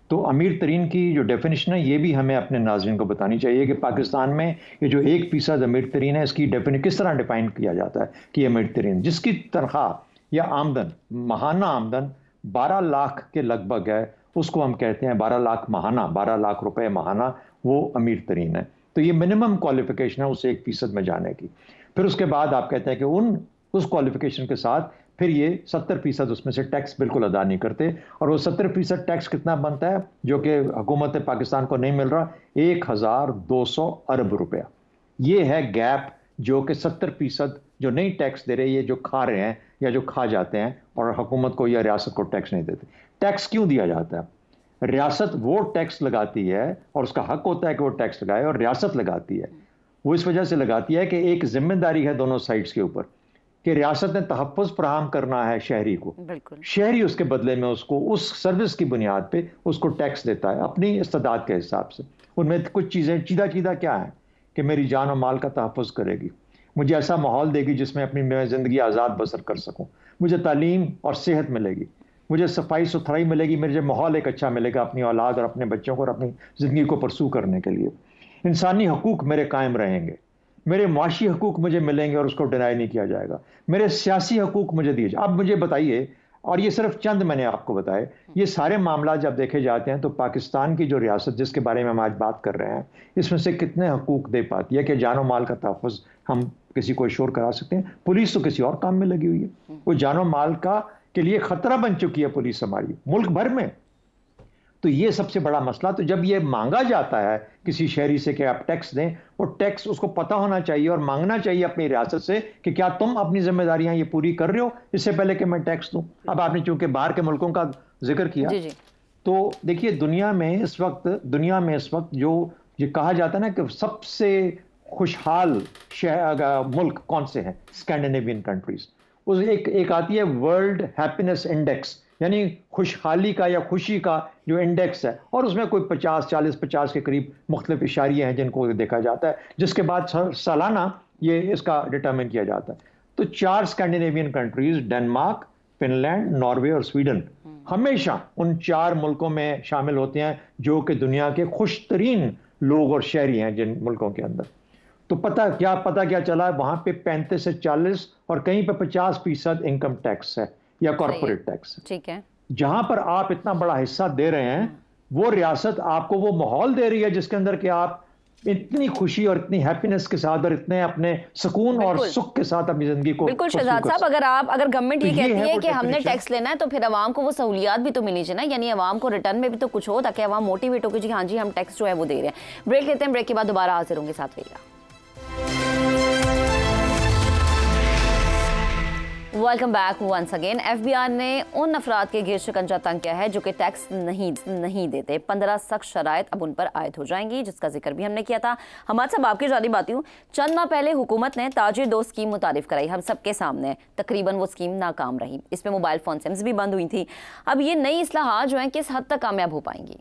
तो अमीर तरीन की जो डेफिनेशन है ये भी हमें अपने नाज़रीन को बतानी चाहिए कि पाकिस्तान में ये जो 1% अमीर तरीन है, इसकी किस तरह डिफाइन किया जाता है कि अमीर तरीन जिसकी तनख्वाह या आमदन, महाना आमदन 12 लाख के लगभग है, उसको हम कहते हैं 12 लाख महाना, 12 लाख रुपए महाना, वो अमीर तरीन है। तो ये मिनिमम क्वालिफिकेशन है उस 1% में जाने की। फिर उसके बाद आप कहते हैं कि उस क्वालिफिकेशन के साथ फिर ये 70% उसमें से टैक्स बिल्कुल अदा नहीं करते। और वो 70% टैक्स कितना बनता है जो कि हुकूमत पाकिस्तान को नहीं मिल रहा? 1200 अरब रुपया। ये है गैप जो कि 70% जो नहीं टैक्स दे रहे, ये जो खा रहे हैं या जो खा जाते हैं और हुकूमत को या रियासत को टैक्स नहीं देते। टैक्स क्यों दिया जाता है? रियासत वो टैक्स लगाती है और उसका हक होता है कि वो टैक्स लगाए, और रियासत लगाती है। वो इस वजह से लगाती है कि एक जिम्मेदारी है दोनों साइड्स के ऊपर कि रियासत ने तहफ़्फ़ुज़ फराहम करना है शहरी को, शहरी उसके बदले में उसको उस सर्विस की बुनियाद पे उसको टैक्स देता है अपनी इस्तेदाद के हिसाब से। उनमें कुछ चीज़ें चीदा क्या है कि मेरी जान और माल का तहफ़्फ़ुज़ करेगी, मुझे ऐसा माहौल देगी जिसमें अपनी मैं ज़िंदगी आज़ाद बसर कर सकूँ, मुझे तालीम और सेहत मिलेगी, मुझे सफाई सुथराई मिलेगी, मुझे माहौल एक अच्छा मिलेगा अपनी औलाद और अपने बच्चों को और अपनी ज़िंदगी को परसू करने के लिए। इंसानी हकूक़ मेरे कायम रहेंगे, मेरे माशी हकूक़ मुझे मिलेंगे और उसको डिनाई नहीं किया जाएगा, मेरे सियासी हकूक़ मुझे दिए जाए। अब मुझे बताइए, और ये सिर्फ चंद मैंने आपको बताए, ये सारे मामला जब देखे जाते हैं तो पाकिस्तान की जो रियासत जिसके बारे में हम आज बात कर रहे हैं, इसमें से कितने हकूक़ दे पाती है कि जानो माल का तहफ़्फ़ुज़ हम किसी को इंश्योर करा सकते हैं? पुलिस तो किसी और काम में लगी हुई है, वो जानो माल का के लिए खतरा बन चुकी है पुलिस हमारी मुल्क भर में। तो ये सबसे बड़ा मसला। तो जब ये मांगा जाता है किसी शहरी से कि आप टैक्स दें, वो टैक्स उसको पता होना चाहिए और मांगना चाहिए अपनी रियासत से कि क्या तुम अपनी जिम्मेदारियां ये पूरी कर रहे हो इससे पहले कि मैं टैक्स दूं। अब आपने चूंकि बाहर के मुल्कों का जिक्र किया, तो देखिए दुनिया में इस वक्त जो ये कहा जाता है ना कि सबसे खुशहाल मुल्क कौन से हैं, स्कैंडिनेवियन कंट्रीज। उस एक आती है वर्ल्ड हैप्पीनेस इंडेक्स, यानी खुशहाली का या खुशी का जो इंडेक्स है, और उसमें कोई 50 के करीब मुख्तलिफ इशारियाँ हैं जिनको देखा जाता है, जिसके बाद सालाना ये इसका डिटरमिन किया जाता है। तो 4 Scandinavian countries, Denmark, Finland, Norway और स्वीडन, हमेशा उन 4 मुल्कों में शामिल होते हैं जो कि दुनिया के खुश तरीन लोग और शहरी हैं जिन मुल्कों के अंदर। तो पता क्या चला है, वहां पे 35 से 40 और कहीं पे 50% इनकम टैक्स है या कॉर्पोरेट टैक्स। ठीक है। जहां पर आप इतना बड़ा हिस्सा दे रहे हैं, वो रियासत आपको वो माहौल दे रही है जिसके अंदर कि आप इतनी खुशी और इतनी हैप्पीनेस के साथ और इतने अपने सुकून और सुख के साथ अपनी जिंदगी को। बिल्कुल शहजाद साहब, अगर गवर्नमेंट ये कहती है कि हमने टैक्स लेना है तो फिर अवाम को वो सहूलियात भी तो मिलनी चाहिए ना, यानी अवाम को रिटर्न में भी तो कुछ हो ताकि अवाम मोटिवेट हो कि जी हाँ जी हम टैक्स जो है वो दे रहे हैं। ब्रेक लेते हैं, ब्रेक के बाद दोबारा हाजिर होंगे, साथ रहिएगा। Welcome back once again. FBI ने उन अफराद के घेर शिकंजा तंग किया है जो कि टैक्स नहीं देते। 15 सख्त शराइत अब उन पर आयद हो जाएंगी, जिसका जिक्र भी हमने किया था। हमाद साहब, आपकी जानी बाती हूँ, चंद माह पहले हुकूमत ने ताजिर दो स्कीम मुतारिफ कराई हम सबके सामने, तकरीबन वो स्कीम नाकाम रही, इसमें मोबाइल फोन सिम्स भी बंद हुई थी। अब ये नई इस्लाहात जो हैं किस हद तक कामयाब हो पाएंगी?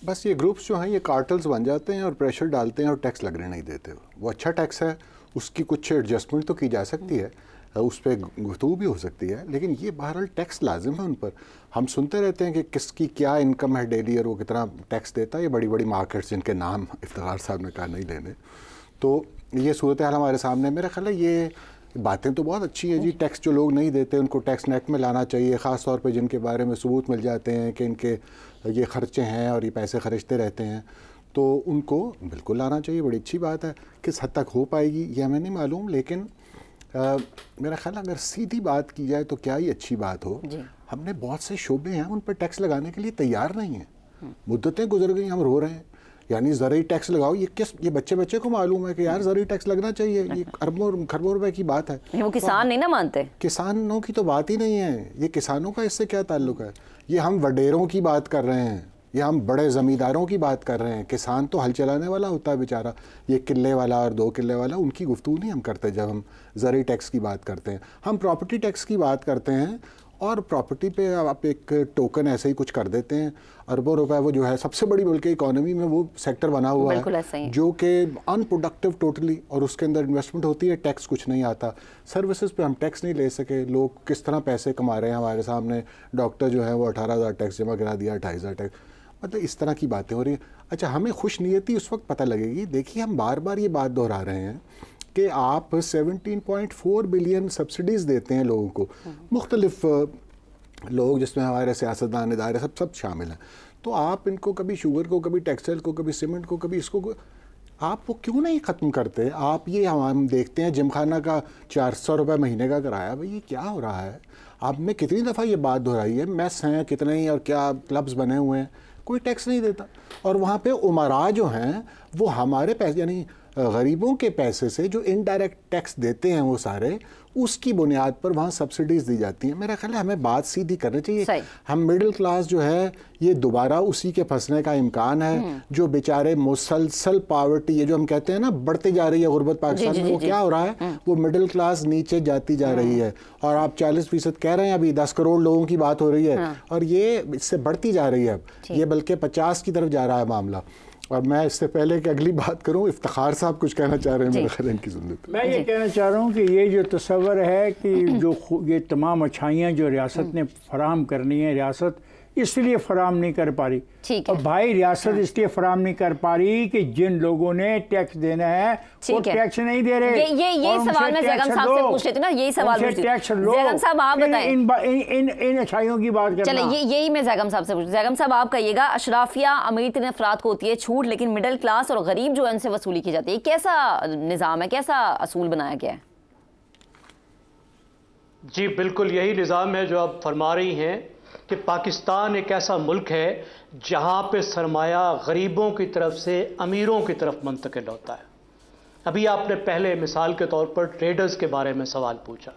बस ये ग्रुप्स जो हैं ये कार्टल्स बन जाते हैं और प्रेशर डालते हैं और टैक्स लगने नहीं देते। वो अच्छा टैक्स है, उसकी कुछ एडजस्टमेंट तो की जा सकती है, उस पर गुफ्तगू भी हो सकती है, लेकिन ये बहरहाल टैक्स लाजिम है उन पर। हम सुनते रहते हैं कि किसकी क्या इनकम है डेली और वो कितना टैक्स देता है। ये बड़ी बड़ी मार्केट्स जिनके नाम इफ्तिखार साहब ने कहा नहीं लेने, तो ये सूरत हाल हमारे सामने। मेरा ख्याल है ये बातें तो बहुत अच्छी हैं जी, टैक्स जो लोग नहीं देते उनको टैक्स नेट में लाना चाहिए, ख़ास तौर पे जिनके बारे में सबूत मिल जाते हैं कि इनके ये ख़र्चे हैं और ये पैसे खर्चते रहते हैं, तो उनको बिल्कुल लाना चाहिए। बड़ी अच्छी बात है। किस हद तक हो पाएगी ये हमें नहीं मालूम, लेकिन मेरा ख्याल अगर सीधी बात की जाए तो क्या ही अच्छी बात हो। हमने बहुत से शोबे हैं उन पर टैक्स लगाने के लिए तैयार नहीं हैं। मुद्दतें गुजर गई, हम रो रहे हैं, यानी ज़रूरी टैक्स लगाओ। ये बच्चे को मालूम है कि यार ज़रूरी टैक्स लगना चाहिए, ये अरबों खरबों रुपए की बात है। वो किसान नहीं ना मानते। किसानों की तो बात ही नहीं है, ये किसानों का इससे क्या ताल्लुक है। ये हम वडेरों की बात कर रहे हैं, ये हम बड़े ज़मींदारों की बात कर रहे हैं। किसान तो हल चलाने वाला होता है बेचारा, ये किले वाला और 2 किले वाला, उनकी गुफ्तगू नहीं हम करते जब हम ज़रूरी टैक्स की बात करते हैं। हम प्रॉपर्टी टैक्स की बात करते हैं और प्रॉपर्टी पे आप एक टोकन ऐसे ही कुछ कर देते हैं। अरबों रुपए वो जो है सबसे बड़ी बल्कि इकोनॉमी में वो सेक्टर बना हुआ है जो कि अनप्रोडक्टिव टोटली, और उसके अंदर इन्वेस्टमेंट होती है, टैक्स कुछ नहीं आता। सर्विसेज पे हम टैक्स नहीं ले सके, लोग किस तरह पैसे कमा रहे हैं हमारे सामने। डॉक्टर जो है वो 18,000 टैक्स जमा करा दिया, 28,000 टैक्स, मतलब इस तरह की बातें हो रही हैं। अच्छा, हमें खुश नीयती उस वक्त पता लगेगी। देखिए हम बार बार ये बात दोहरा रहे हैं कि आप 17.4 बिलियन सब्सिडीज़ देते हैं लोगों को, मुख्तलिफ लोग जिसमें हमारे सियासतदान इदारे सब शामिल हैं। तो आप इनको कभी शुगर को, कभी टेक्सटाइल को, कभी सीमेंट को, कभी इसको, आप वो क्यों नहीं ख़त्म करते? आप ये हम देखते हैं जिमखाना का 400 रुपये महीने का किराया, भाई ये क्या हो रहा है? आपने कितनी दफ़ा ये बात दोहराई है, मेस हैं कितने ही और क्या क्लब्स बने हुए हैं, कोई टैक्स नहीं देता। और वहाँ पे उमरा जो हैं वो हमारे पैसे यानी गरीबों के पैसे से जो इनडायरेक्ट टैक्स देते हैं वो सारे, उसकी बुनियाद पर वहाँ सब्सिडीज़ दी जाती हैं। मेरा ख्याल है हमें बात सीधी करनी चाहिए। हम मिडिल क्लास जो है ये दोबारा उसी के फंसने का इम्कान है, जो बेचारे मुसलसल पावर्टी, ये जो हम कहते हैं ना बढ़ती जा रही है गुर्बत पाकिस्तान में, वो क्या हो रहा है, वो मिडिल क्लास नीचे जाती जा रही है। और आप 40% कह रहे हैं, अभी 10 करोड़ लोगों की बात हो रही है और ये इससे बढ़ती जा रही है, अब ये बल्कि 50 की तरफ जा रहा है मामला। और मैं इससे पहले कि अगली बात करूं, इफ्तिखार साहब कुछ कहना चाह रहे हैं मेरे ख्याल इनकी ज़िंदगी। मैं ये कहना चाह रहा हूं कि ये जो तस्वर है कि जो ये तमाम अच्छाइयाँ जो रियासत ने फराहम करनी है, रियासत इसलिए फराहम नहीं कर पा रही। और भाई रियासत इसलिए फराहम नहीं कर पा रही कि जिन लोगों ने टैक्स देना है वो टैक्स नहीं दे रहे। ये सवाल मैं जैगम साहब से पूछ लेती हूँ ना, यही सवाल जैगम साहब आप बताएं, इन अच्छाइयों की बात करना। चले यही मैं जैगम साहब से पूछ, जैगम साहब आप कहिएगा, अशराफिया अमीर तीन अफराद को होती है छूट, लेकिन मिडिल क्लास और गरीब जो है उनसे वसूली की जाती है, कैसा निज़ाम है, कैसा असूल बनाया गया है? जी बिल्कुल यही निज़ाम है जो आप फरमा रही हैं कि पाकिस्तान एक ऐसा मुल्क है जहां पे सरमाया गरीबों की तरफ से अमीरों की तरफ मुंतकिल होता है। अभी आपने पहले मिसाल के तौर पर ट्रेडर्स के बारे में सवाल पूछा।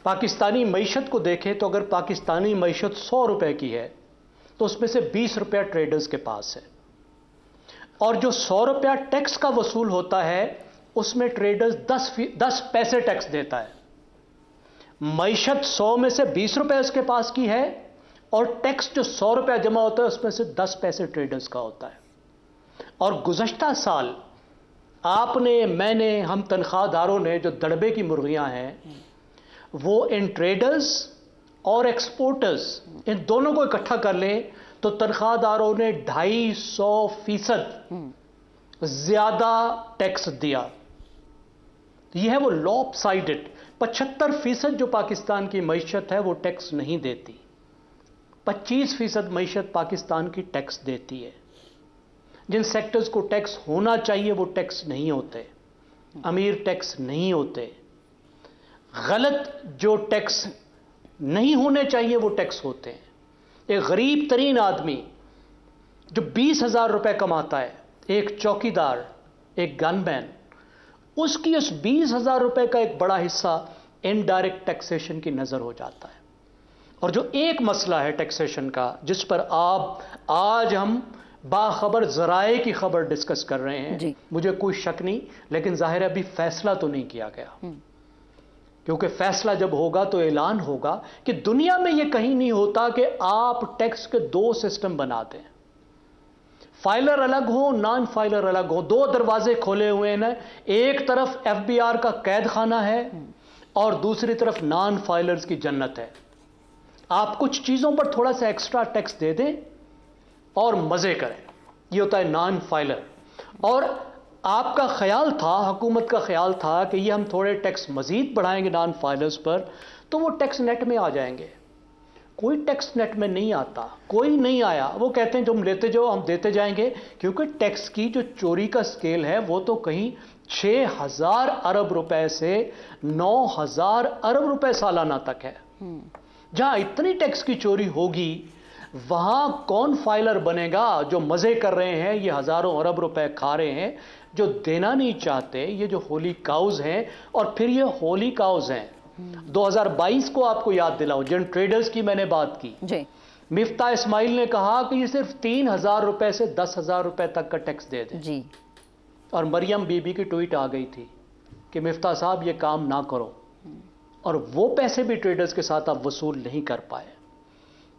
पाकिस्तानी मईशत को देखें तो अगर पाकिस्तानी मईशत 100 रुपए की है तो उसमें से 20 रुपया ट्रेडर्स के पास है, और जो 100 रुपया टैक्स का वसूल होता है उसमें ट्रेडर्स 10 पैसे टैक्स देता है। मईशत 100 में से 20 रुपए उसके पास की है और टैक्स जो 100 रुपया जमा होता है उसमें से 10 पैसे ट्रेडर्स का होता है। और गुज़श्ता साल आपने, मैंने, हम तनख्वाहदारों ने जो दड़बे की मुर्गियां हैं वो इन ट्रेडर्स और एक्सपोर्टर्स इन दोनों को इकट्ठा कर लें तो तनख्वाहदारों ने 250% ज्यादा टैक्स दिया। यह है वो लॉपसाइडेड। 75% जो पाकिस्तान की मईशत है वो टैक्स नहीं देती, 25% मईशत पाकिस्तान की टैक्स देती है। जिन सेक्टर्स को टैक्स होना चाहिए वो टैक्स नहीं होते, अमीर टैक्स नहीं होते, गलत जो टैक्स नहीं होने चाहिए वो टैक्स होते हैं। एक गरीब तरीन आदमी जो 20,000 रुपए कमाता है, एक चौकीदार, एक गनमैन, उसकी उस 20,000 रुपए का एक बड़ा हिस्सा इनडायरेक्ट टैक्सेशन की नजर हो जाता है। और जो एक मसला है टैक्सेशन का जिस पर आप आज हम बाखबर ज़राए की खबर डिस्कस कर रहे हैं, मुझे कोई शक नहीं, लेकिन जाहिर है अभी फैसला तो नहीं किया गया, क्योंकि फैसला जब होगा तो ऐलान होगा कि दुनिया में यह कहीं नहीं होता कि आप टैक्स के 2 सिस्टम बना दें, फाइलर अलग हो, नॉन फाइलर अलग हो। 2 दरवाजे खोले हुए हैं, एक तरफ FBI का कैद खाना है और दूसरी तरफ नॉन फाइलर्स की जन्नत है। आप कुछ चीजों पर थोड़ा सा एक्स्ट्रा टैक्स दे दें और मजे करें, ये होता है नॉन फाइलर। और आपका ख्याल था, हुकूमत का ख्याल था कि ये हम थोड़े टैक्स मजीद बढ़ाएंगे नॉन फाइलर्स पर तो वो टैक्स नेट में आ जाएंगे। कोई टैक्स नेट में नहीं आता, कोई नहीं आया। वो कहते हैं तुम लेते जाओ, हम देते जाएंगे, क्योंकि टैक्स की जो चोरी का स्केल है वो तो कहीं 6,000 अरब रुपए से 9,000 अरब रुपए सालाना तक है। जहां इतनी टैक्स की चोरी होगी वहां कौन फाइलर बनेगा? जो मजे कर रहे हैं, ये हजारों अरब रुपए खा रहे हैं, जो देना नहीं चाहते, ये जो होली काउज हैं। और फिर ये होली काउज हैं 2022 को आपको याद दिलाऊं, जिन ट्रेडर्स की मैंने बात की जी। मिफ्ता इस्माइल ने कहा कि ये सिर्फ 3,000 रुपए से 10,000 रुपए तक का टैक्स दे दें जी। और मरियम बीबी की ट्वीट आ गई थी कि मिफ्ता साहब ये काम ना करो, और वो पैसे भी ट्रेडर्स के साथ आप वसूल नहीं कर पाए।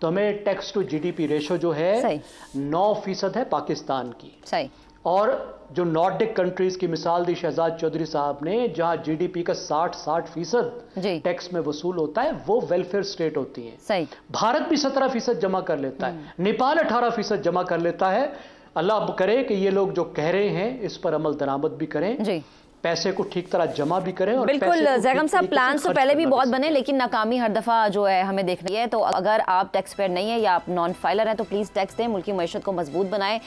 तो हमें टैक्स टू GDP रेशो जो है 9% है पाकिस्तान की सही। और जो नॉर्डिक कंट्रीज की मिसाल दी शहजाद चौधरी साहब ने, जहां GDP का 60% टैक्स में वसूल होता है, वो वेलफेयर स्टेट होती है सही। भारत भी 17% जमा कर लेता है, नेपाल 18% जमा कर लेता है। अल्लाह करे कि ये लोग जो कह रहे हैं इस पर अमल दरामद भी करें जी। पैसे को ठीक तरह जमा भी करें और बिल्कुल जैगम साहब, प्लान तो पहले भी बहुत बने लेकिन नाकामी हर दफ़ा जो है हमें देख रही है। तो अगर आप टैक्स पेयर नहीं है या आप नॉन फाइलर हैं तो प्लीज़ टैक्स दें, मुल्की मईशत को मजबूत बनाएं।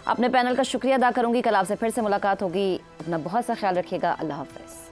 अपने पैनल का शुक्रिया अदा करूंगी। कल आपसे फिर से मुलाकात होगी। अपना बहुत सा ख्याल रखिएगा। अल्लाह हाफ़िज़।